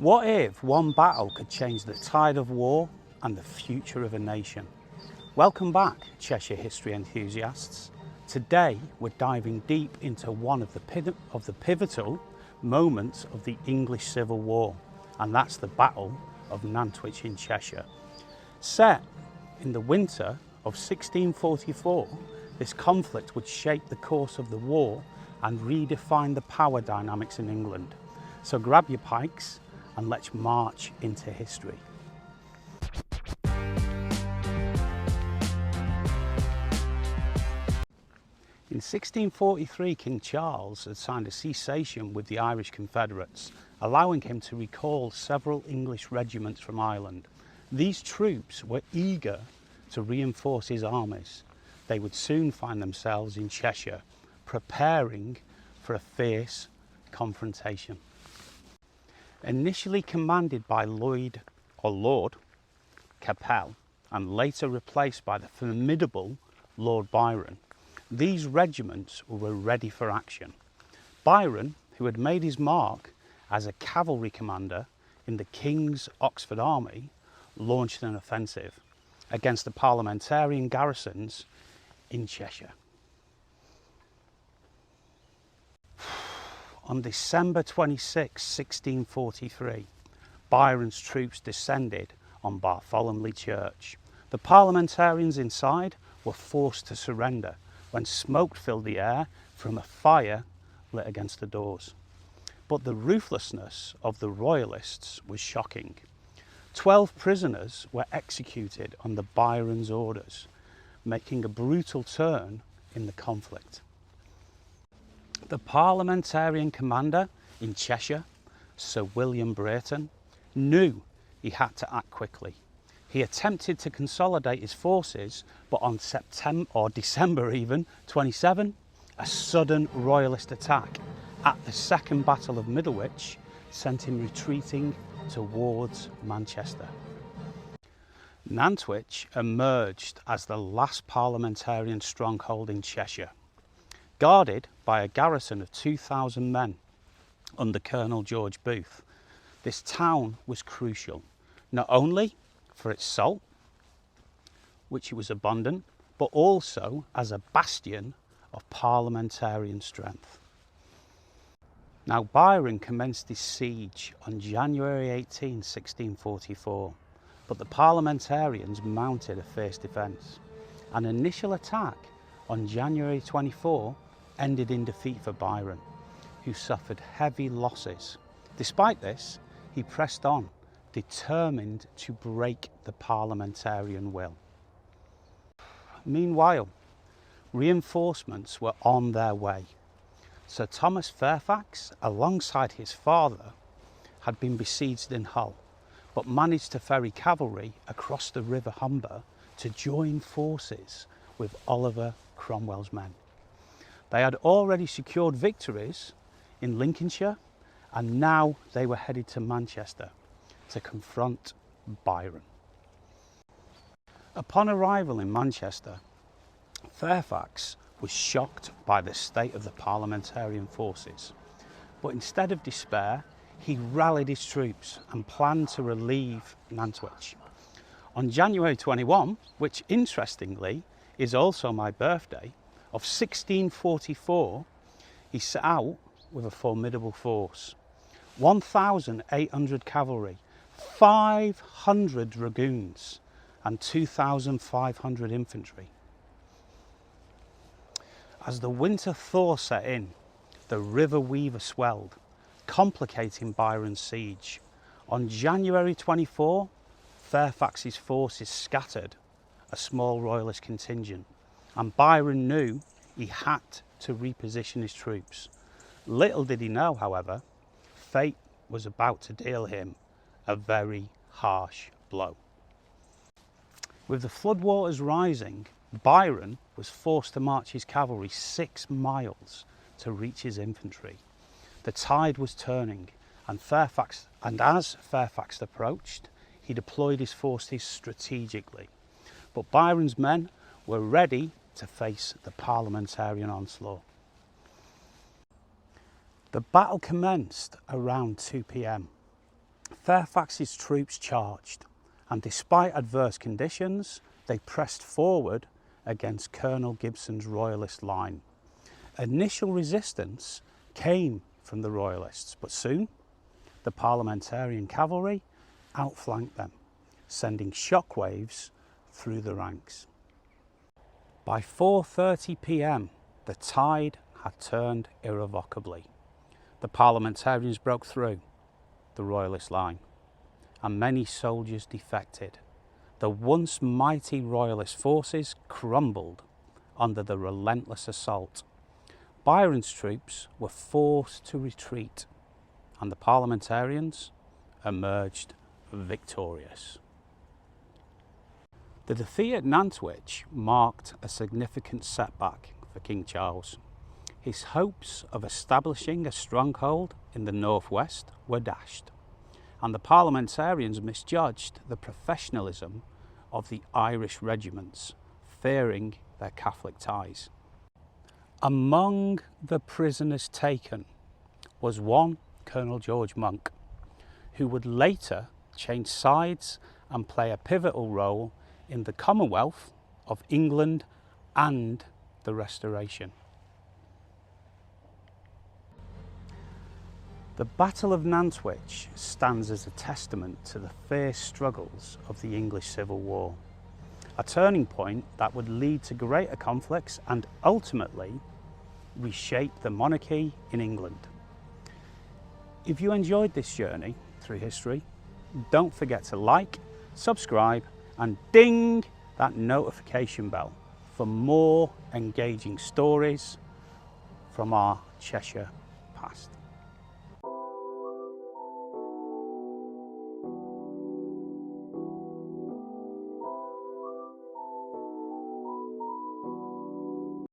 What if one battle could change the tide of war and the future of a nation? Welcome back, Cheshire history enthusiasts. Today we're diving deep into one of the pivotal moments of the English Civil War, and that's the Battle of Nantwich in Cheshire. Set in the winter of 1644, this conflict would shape the course of the war and redefine the power dynamics in England. So grab your pikes and let's march into history. In 1643, King Charles had signed a cessation with the Irish Confederates, allowing him to recall several English regiments from Ireland. These troops were eager to reinforce his armies. They would soon find themselves in Cheshire, preparing for a fierce confrontation. Initially commanded by Lord Capel and later replaced by the formidable Lord Byron, these regiments were ready for action. Byron, who had made his mark as a cavalry commander in the King's Oxford Army, launched an offensive against the parliamentarian garrisons in Cheshire. On December 26, 1643, Byron's troops descended on Bartholomew Church. The parliamentarians inside were forced to surrender when smoke filled the air from a fire lit against the doors. But the ruthlessness of the Royalists was shocking. 12 prisoners were executed under Byron's orders, making a brutal turn in the conflict. The parliamentarian commander in Cheshire, Sir William Brayton, knew he had to act quickly. He attempted to consolidate his forces, but on December 27, a sudden Royalist attack at the Second Battle of Nantwich sent him retreating towards Manchester. Nantwich emerged as the last parliamentarian stronghold in Cheshire, guarded by a garrison of 2,000 men under Colonel George Booth. This town was crucial, not only for its salt, which was abundant, but also as a bastion of parliamentarian strength. Now, Byron commenced his siege on January 18, 1644, but the parliamentarians mounted a fierce defence. An initial attack on January 24 ended in defeat for Byron, who suffered heavy losses. Despite this, he pressed on, determined to break the parliamentarian will. Meanwhile, reinforcements were on their way. Sir Thomas Fairfax, alongside his father, had been besieged in Hull, but managed to ferry cavalry across the River Humber to join forces with Oliver Cromwell's men. They had already secured victories in Lincolnshire, and now they were headed to Manchester to confront Byron. Upon arrival in Manchester, Fairfax was shocked by the state of the parliamentarian forces, but instead of despair, he rallied his troops and planned to relieve Nantwich. On January 21, which interestingly is also my birthday, of 1644, he set out with a formidable force: 1,800 cavalry, 500 dragoons, and 2,500 infantry. As the winter thaw set in, the River Weaver swelled, complicating Byron's siege. On January 24, Fairfax's forces scattered a small Royalist contingent, and Byron knew he had to reposition his troops. Little did he know, however, fate was about to deal him a very harsh blow. With the floodwaters rising, Byron was forced to march his cavalry 6 miles to reach his infantry. The tide was turning, and as Fairfax approached, he deployed his forces strategically. But Byron's men were ready to face the parliamentarian onslaught. The battle commenced around 2 p.m. Fairfax's troops charged, and despite adverse conditions, they pressed forward against Colonel Gibson's Royalist line. Initial resistance came from the Royalists, but soon the Parliamentarian cavalry outflanked them, sending shockwaves through the ranks. By 4:30 p.m, the tide had turned irrevocably. The Parliamentarians broke through the Royalist line, and many soldiers defected. The once mighty Royalist forces crumbled under the relentless assault. Byron's troops were forced to retreat, and the Parliamentarians emerged victorious. The defeat at Nantwich marked a significant setback for King Charles. His hopes of establishing a stronghold in the northwest were dashed, and the Parliamentarians misjudged the professionalism of the Irish regiments, fearing their Catholic ties. Among the prisoners taken was one Colonel George Monk, who would later change sides and play a pivotal role in the Commonwealth of England and the Restoration. The Battle of Nantwich stands as a testament to the fierce struggles of the English Civil War, a turning point that would lead to greater conflicts and ultimately reshape the monarchy in England. If you enjoyed this journey through history, don't forget to like, subscribe and ding that notification bell for more engaging stories from our Cheshire past.